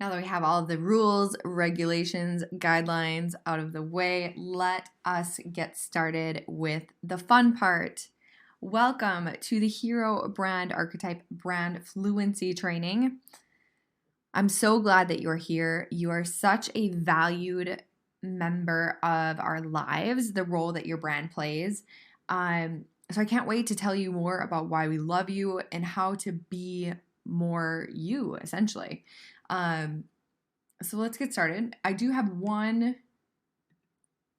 Now that we have all of the rules, regulations, guidelines out of the way, let us get started with the fun part. Welcome to the Hero Brand Archetype Brand Fluency Training. I'm so glad that you're here. You are such a valued member of our lives, the role that your brand plays. So I can't wait to tell you more about why we love you and how to be more you, essentially. So let's get started. I do have one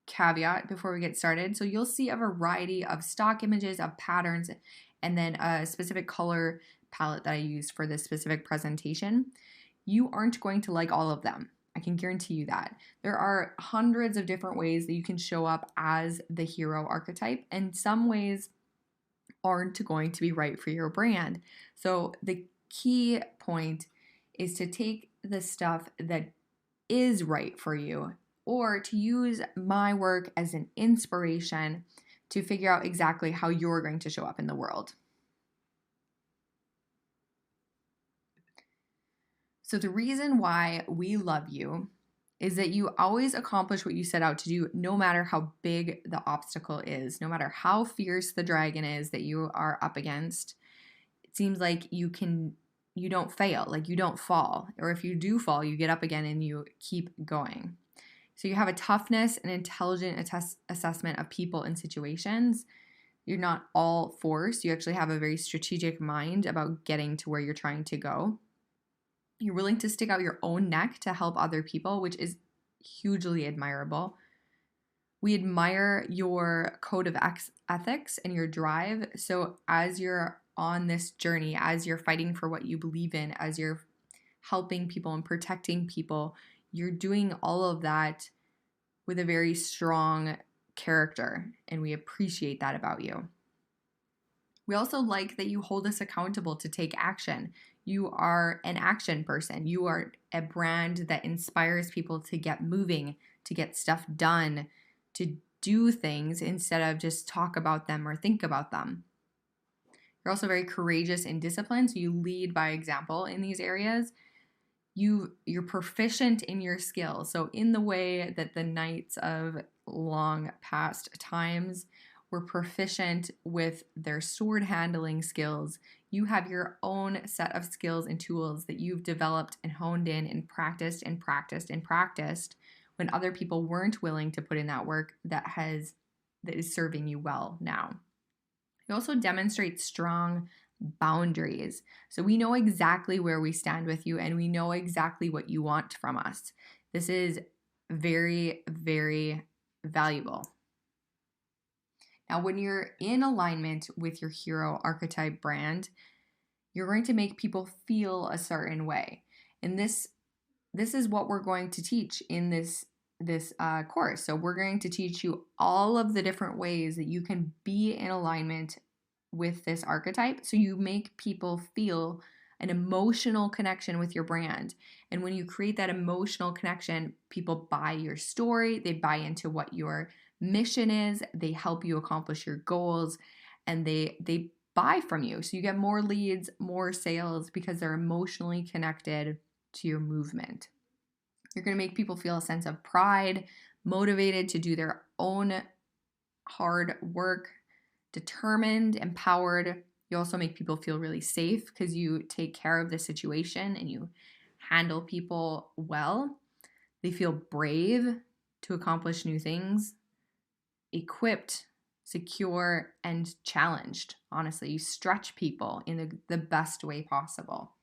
caveat before we get started. So you'll see a variety of stock images, of patterns, and then a specific color palette that I used for this specific presentation. You aren't going to like all of them. I can guarantee you that. There are hundreds of different ways that you can show up as the hero archetype, and some ways aren't going to be right for your brand. So the key point is to take the stuff that is right for you, or to use my work as an inspiration to figure out exactly how you're going to show up in the world. So the reason why we love you is that you always accomplish what you set out to do, no matter how big the obstacle is, no matter how fierce the dragon is that you are up against. It seems like you don't fail, like you don't fall. Or if you do fall, you get up again and you keep going. So you have a toughness and intelligent assessment of people and situations. You're not all force. You actually have a very strategic mind about getting to where you're trying to go. You're willing to stick out your own neck to help other people, which is hugely admirable. We admire your code of ethics and your drive. So as you're on this journey, as you're fighting for what you believe in, as you're helping people and protecting people, you're doing all of that with a very strong character, and we appreciate that about you. We also like that you hold us accountable to take action. You are an action person. You are a brand that inspires people to get moving, to get stuff done, to do things instead of just talk about them or think about them. You're also very courageous and disciplined, so you lead by example in these areas. You're proficient in your skills. So in the way that the knights of long past times were proficient with their sword handling skills, you have your own set of skills and tools that you've developed and honed in and practiced and practiced and practiced when other people weren't willing to put in that work that is serving you well now. You also demonstrate strong boundaries. So we know exactly where we stand with you, and we know exactly what you want from us. This is very, very valuable. Now, when you're in alignment with your hero archetype brand, you're going to make people feel a certain way. And this is what we're going to teach in this course. So we're going to teach you all of the different ways that you can be in alignment with this archetype, so you make people feel an emotional connection with your brand. And when you create that emotional connection, people buy your story, they buy into what your mission is, they help you accomplish your goals, and they buy from you. So you get more leads, more sales, because they're emotionally connected to your movement. You're going to make people feel a sense of pride, motivated to do their own hard work, determined, empowered. You also make people feel really safe because you take care of the situation and you handle people well. They feel brave to accomplish new things, equipped, secure, and challenged. Honestly, you stretch people in the best way possible.